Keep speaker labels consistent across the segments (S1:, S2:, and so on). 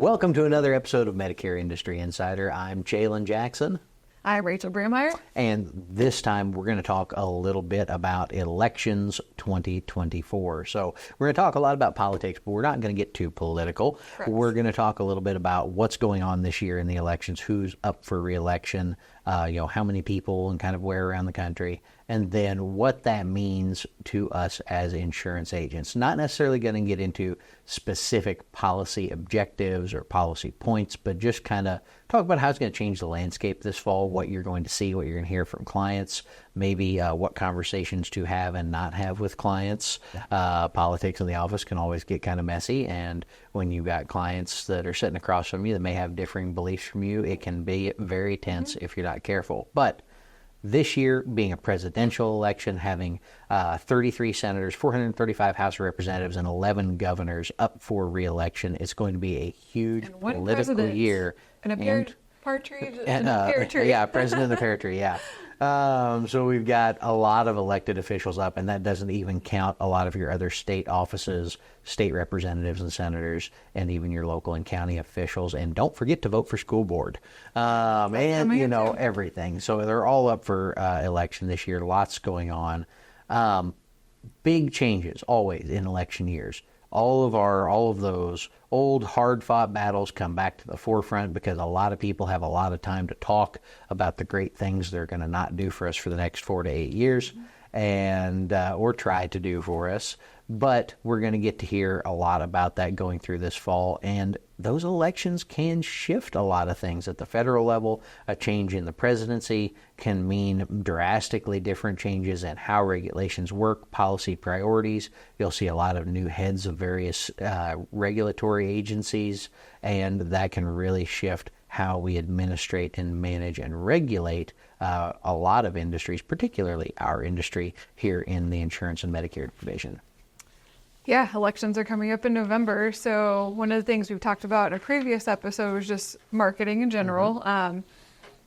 S1: Welcome to another episode of Medicare Industry Insider. I'm Jalen Jackson.
S2: I'm Rachel Brandmeier.
S1: And this time we're going to talk a little bit about elections 2024. So we're going to talk a lot about politics, but we're not going to get too political.
S2: Correct.
S1: We're going to talk a little bit about what's going on this year in the elections, who's up for re-election, how many people and kind of where around the country, and then what that means to us as insurance agents. Not necessarily going to get into specific policy objectives or policy points, but just kind of talk about how it's going to change the landscape this fall, what you're going to see, what you're going to hear from clients, maybe what conversations to have and not have with clients. Politics in the office can always get kind of messy, and when you've got clients that are sitting across from you that may have differing beliefs from you, it can be very tense if you're not careful. But this year, being a presidential election, having 33 senators, 435 House of Representatives, and 11 governors up for re-election, it's going to be a huge political year.
S2: And a pear tree.
S1: Yeah, president of the pear tree, yeah. So we've got a lot of elected officials up, and that doesn't even count a lot of your other state offices, state representatives and senators, and even your local and county officials. And don't forget to vote for school board, and everything. So they're all up for election this year. Lots going on. Big changes always in election years. All of those old hard-fought battles come back to the forefront because a lot of people have a lot of time to talk about the great things they're going to not do for us for the next 4 to 8 years, and or try to do for us. But we're going to get to hear a lot about that going through this fall, and those elections can shift a lot of things at the federal level. A change in the presidency can mean drastically different changes in how regulations work, policy priorities. You'll see a lot of new heads of various regulatory agencies, and that can really shift how we administrate and manage and regulate a lot of industries, particularly our industry here in the insurance and Medicare division.
S2: Yeah, elections are coming up in November. So one of the things we've talked about in a previous episode was just marketing in general.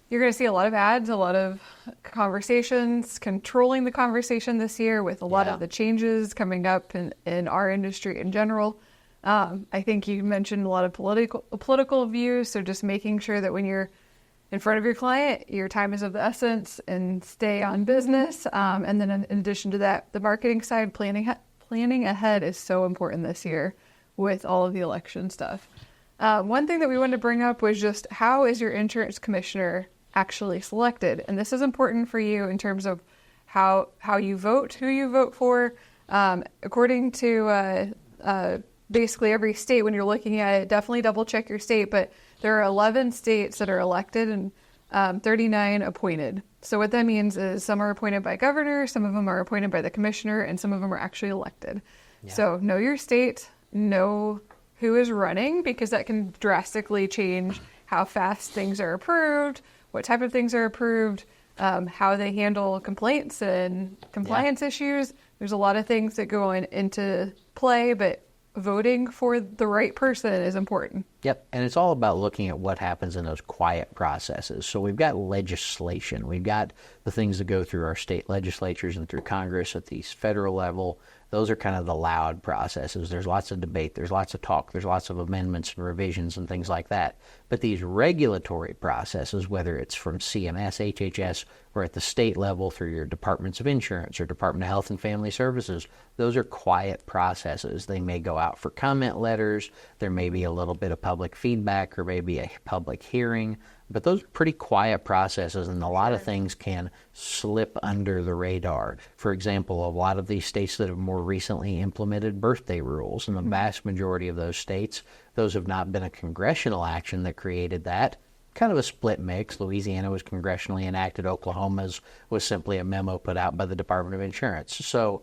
S2: You're going to see a lot of ads, a lot of conversations, controlling the conversation this year with a lot of the changes coming up in our industry in general. I think you mentioned a lot of political views. So just making sure that when you're in front of your client, your time is of the essence and stay on business. And then in addition to that, the marketing side, planning ahead is so important this year with all of the election stuff. One thing that we wanted to bring up was just how is your insurance commissioner actually selected? And this is important for you in terms of how you vote, who you vote for. According to basically every state, when you're looking at it, definitely double check your state. But there are 11 states that are elected and 39 appointed. So what that means is some are appointed by governor, some of them are appointed by the commissioner, and some of them are actually elected. Yeah. So know your state, know who is running, because that can drastically change how fast things are approved, what type of things are approved, how they handle complaints and compliance issues. There's a lot of things that go into play, but voting for the right person is important.
S1: Yep, and it's all about looking at what happens in those quiet processes. So we've got legislation. We've got the things that go through our state legislatures and through Congress at the federal level. Those are kind of the loud processes. There's lots of debate. There's lots of talk. There's lots of amendments and revisions and things like that. But these regulatory processes, whether it's from CMS, HHS, or at the state level through your departments of insurance or Department of Health and Family Services, those are quiet processes. They may go out for comment letters. There may be a little bit of public feedback or maybe a public hearing. But those are pretty quiet processes, and a lot of things can slip under the radar. For example, a lot of these states that have more recently implemented birthday rules, in the vast majority of those states, those have not been a congressional action that created that. Kind of a split mix. Louisiana was congressionally enacted. Oklahoma's was simply a memo put out by the Department of Insurance. So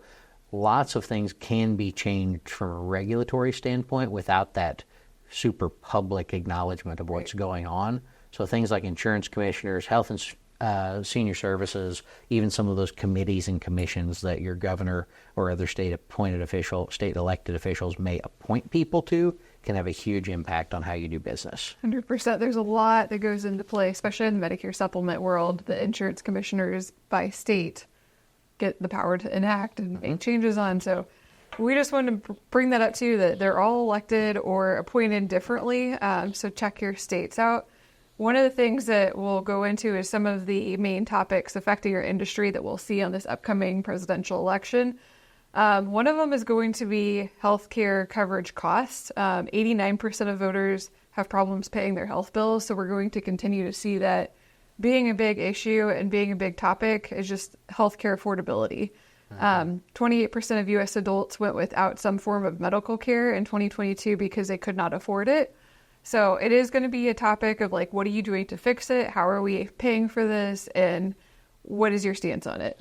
S1: lots of things can be changed from a regulatory standpoint without that super public acknowledgement of what's going on. So things like insurance commissioners, health and senior services, even some of those committees and commissions that your governor or other state elected officials may appoint people to can have a huge impact on how you do business.
S2: 100%. There's a lot that goes into play, especially in the Medicare supplement world. The insurance commissioners by state get the power to enact and make changes on. So we just want to bring that up too, that they're all elected or appointed differently. So check your states out. One of the things that we'll go into is some of the main topics affecting your industry that we'll see on this upcoming presidential election. One of them is going to be healthcare coverage costs. 89% of voters have problems paying their health bills. So we're going to continue to see that being a big issue and being a big topic is just healthcare affordability. 28% of U.S. adults went without some form of medical care in 2022 because they could not afford it. So it is going to be a topic of like, what are you doing to fix it? How are we paying for this? And what is your stance on it?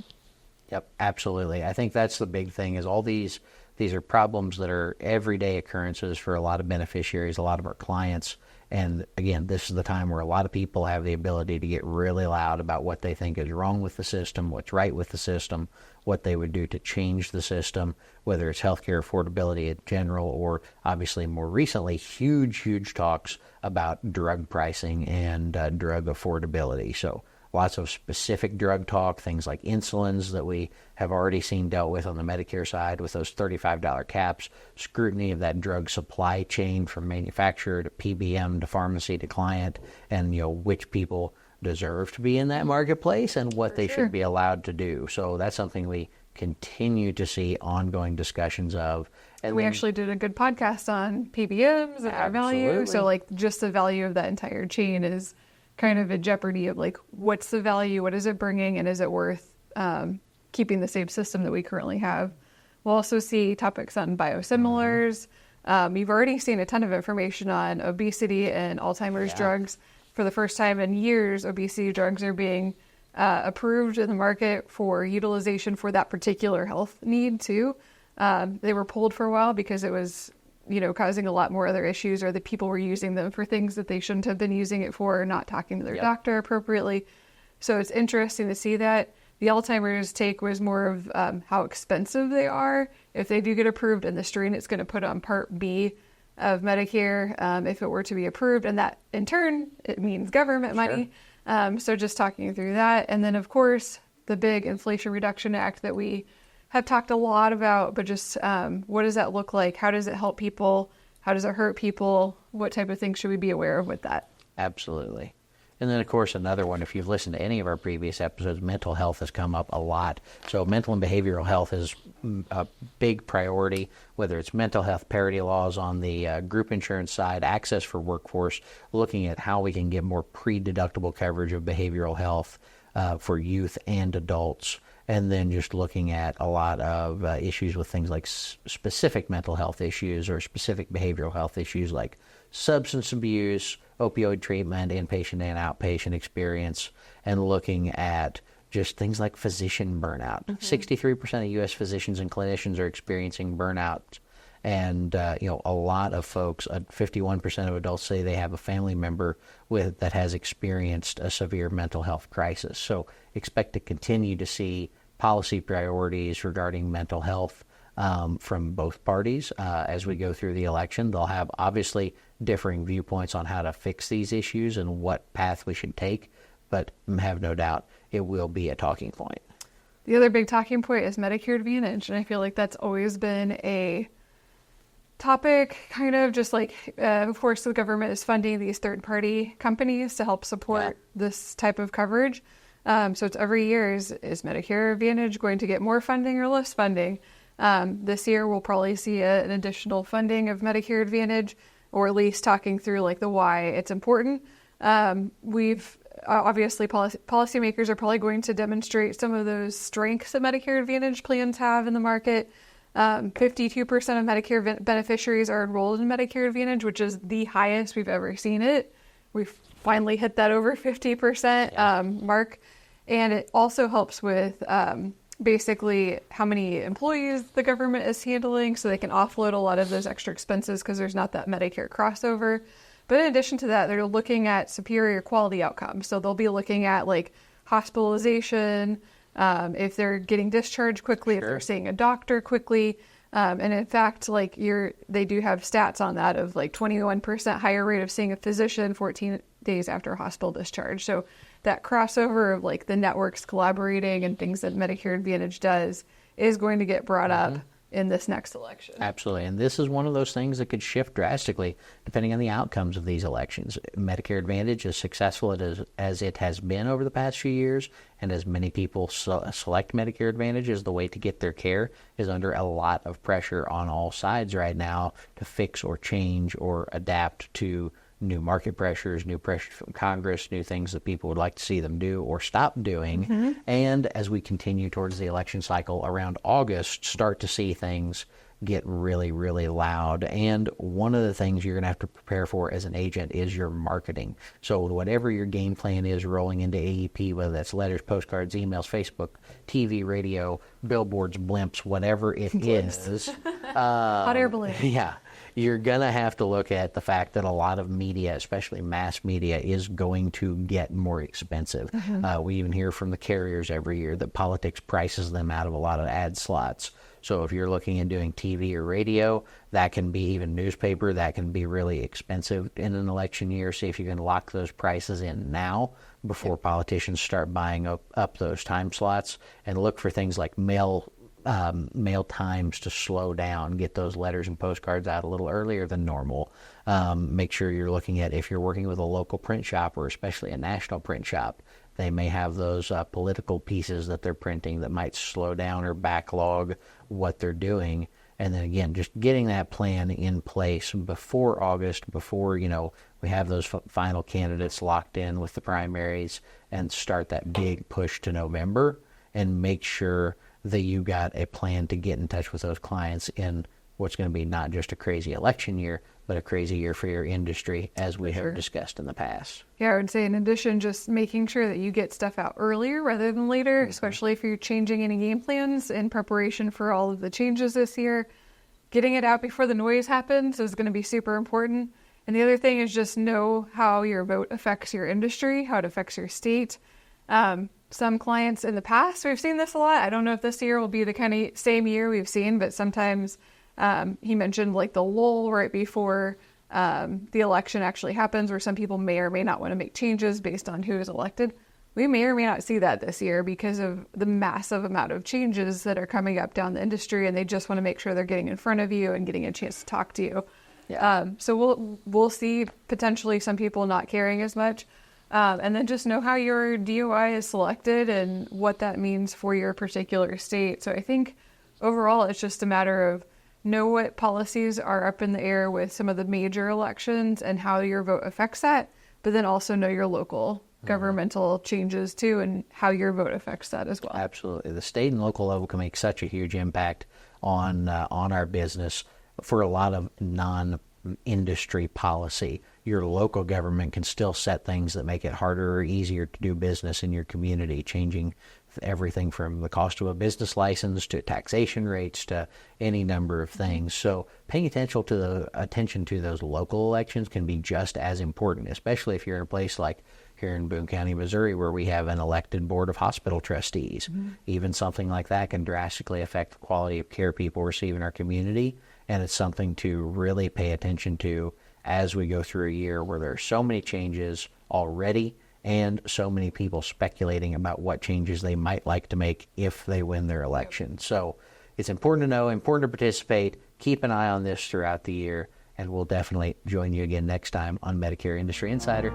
S1: Yep, absolutely. I think that's the big thing is all these are problems that are everyday occurrences for a lot of beneficiaries, a lot of our clients. And again, this is the time where a lot of people have the ability to get really loud about what they think is wrong with the system, what's right with the system, what they would do to change the system, whether it's healthcare affordability in general or obviously more recently, huge talks about drug pricing and drug affordability. So lots of specific drug talk, things like insulins that we have already seen dealt with on the Medicare side with those $35 caps, scrutiny of that drug supply chain from manufacturer to PBM to pharmacy to client, and which people deserve to be in that marketplace and what they should be allowed to do. So that's something we continue to see ongoing discussions of.
S2: And we actually did a good podcast on PBMs and our value. So like just the value of that entire chain is kind of a jeopardy of like, what's the value? What is it bringing? And is it worth keeping the same system that we currently have? We'll also see topics on biosimilars. You've already seen a ton of information on obesity and Alzheimer's drugs. For the first time in years, obesity drugs are being approved in the market for utilization for that particular health need too. They were pulled for a while because it was causing a lot more other issues, or that people were using them for things that they shouldn't have been using it for, or not talking to their doctor appropriately. So it's interesting to see that. The Alzheimer's take was more of how expensive they are if they do get approved, and the strain it's going to put on Part B of Medicare if it were to be approved. And that, in turn, it means government money. So just talking through that. And then, of course, the big Inflation Reduction Act that we have talked a lot about, but just what does that look like? How does it help people? How does it hurt people? What type of things should we be aware of with that?
S1: Absolutely. And then, of course, another one, if you've listened to any of our previous episodes, mental health has come up a lot. So mental and behavioral health is a big priority, whether it's mental health parity laws on the group insurance side, access for workforce, looking at how we can get more pre-deductible coverage of behavioral health for youth and adults. And then just looking at a lot of issues with things like specific mental health issues or specific behavioral health issues like substance abuse, opioid treatment, inpatient and outpatient experience, and looking at just things like physician burnout. 63% of U.S. physicians and clinicians are experiencing burnout. And, a lot of folks, 51% of adults say they have a family member that has experienced a severe mental health crisis. So expect to continue to see policy priorities regarding mental health from both parties as we go through the election. They'll have obviously differing viewpoints on how to fix these issues and what path we should take, but have no doubt it will be a talking point.
S2: The other big talking point is Medicare Advantage, and I feel like that's always been a topic, kind of just like, of course, the government is funding these third-party companies to help support this type of coverage. So it's every year, is Medicare Advantage going to get more funding or less funding? This year, we'll probably see an additional funding of Medicare Advantage, or at least talking through like the why it's important. We've obviously policymakers are probably going to demonstrate some of those strengths that Medicare Advantage plans have in the market. 52% of Medicare beneficiaries are enrolled in Medicare Advantage, which is the highest we've ever seen it. We've finally hit that over 50% mark. And it also helps with basically how many employees the government is handling, so they can offload a lot of those extra expenses because there's not that Medicare crossover. But in addition to that, they're looking at superior quality outcomes. So they'll be looking at like hospitalization, if they're getting discharged quickly, if they're seeing a doctor quickly. And in fact, like they do have stats on that of like 21% higher rate of seeing a physician 14 days after a hospital discharge. So that crossover of like the networks collaborating and things that Medicare Advantage does is going to get brought up in this next election.
S1: Absolutely. And this is one of those things that could shift drastically depending on the outcomes of these elections. Medicare Advantage, as successful as it has been over the past few years, and as many people select Medicare Advantage as the way to get their care, is under a lot of pressure on all sides right now to fix or change or adapt to new market pressures, new pressures from Congress, new things that people would like to see them do or stop doing. And as we continue towards the election cycle around August, start to see things get really, really loud. And one of the things you're going to have to prepare for as an agent is your marketing. So whatever your game plan is rolling into AEP, whether that's letters, postcards, emails, Facebook, TV, radio, billboards, blimps, whatever it is.
S2: Hot air balloon.
S1: Yeah. You're going to have to look at the fact that a lot of media, especially mass media, is going to get more expensive. We even hear from the carriers every year that politics prices them out of a lot of ad slots. So if you're looking at doing TV or radio, that can be even newspaper, that can be really expensive in an election year. See if you can lock those prices in now before politicians start buying up those time slots, and look for things like mail times to slow down, get those letters and postcards out a little earlier than normal. Make sure you're looking at, if you're working with a local print shop or especially a national print shop, they may have those political pieces that they're printing that might slow down or backlog what they're doing. And then again, just getting that plan in place before August, before, we have those final candidates locked in with the primaries, and start that big push to November, and make sure that you got a plan to get in touch with those clients in what's going to be not just a crazy election year, but a crazy year for your industry, as we have discussed in the past.
S2: Yeah, I would say in addition, just making sure that you get stuff out earlier rather than later, especially if you're changing any game plans in preparation for all of the changes this year. Getting it out before the noise happens is going to be super important. And the other thing is just know how your vote affects your industry, how it affects your state. Some clients in the past, we've seen this a lot. I don't know if this year will be the kind of same year we've seen, but sometimes he mentioned like the lull right before the election actually happens, where some people may or may not want to make changes based on who is elected. We may or may not see that this year because of the massive amount of changes that are coming up down the industry, and they just want to make sure they're getting in front of you and getting a chance to talk to you. Yeah. So we'll see potentially some people not caring as much. And then just know how your DOI is selected and what that means for your particular state. So I think overall it's just a matter of know what policies are up in the air with some of the major elections and how your vote affects that, but then also know your local governmental changes too and how your vote affects that as well.
S1: Absolutely. The state and local level can make such a huge impact on our business for a lot of non-industry policy. Your local government can still set things that make it harder or easier to do business in your community, changing everything from the cost of a business license to taxation rates to any number of things. So paying attention to those local elections can be just as important, especially if you're in a place like here in Boone County, Missouri, where we have an elected board of hospital trustees. Even something like that can drastically affect the quality of care people receive in our community, and it's something to really pay attention to as we go through a year where there are so many changes already and so many people speculating about what changes they might like to make if they win their election. So it's important to know, important to participate. Keep an eye on this throughout the year, and we'll definitely join you again next time on Medicare Industry Insider.